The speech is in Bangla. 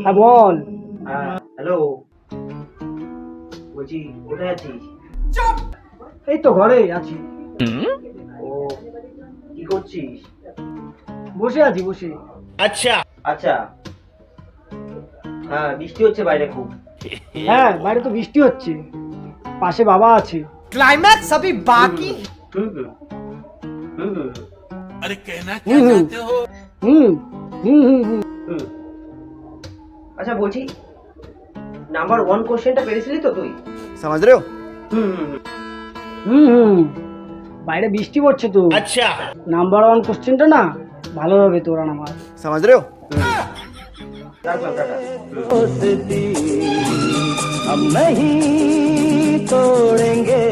হ্যাঁ বল। হ্যাঁ হ্যালো, বলছি কোথায় আছিস? এই তো ঘরেই আছি। ও, কি করছিস? বসে আছি বসে। আচ্ছা, হ্যাঁ বৃষ্টি হচ্ছে বাইরে খুব। হ্যাঁ বাইরে তো বৃষ্টি হচ্ছে, পাশে বাবা আছে। क्लाइमैक्स अभी बाकी হুম হুম হুম হুম अरे कहना क्या হুম হুম चाहते हो? হুম হুম হুম হুম। হুম। আচ্ছা বলছি, নাম্বার ওয়ান কোশ্চেনটা পেরেছিলি তো তুই? समझ रहे हो? হুম হুম হুম হুম। বাইরে বৃষ্টি পড়ছে তো। আচ্ছা, নাম্বার ওয়ান কোশ্চেনটা না ভালো হবে তোরা নাম্বার। समझ रहे हो? রাখলাম, টাটা। हम नहीं तोड़ेंगे।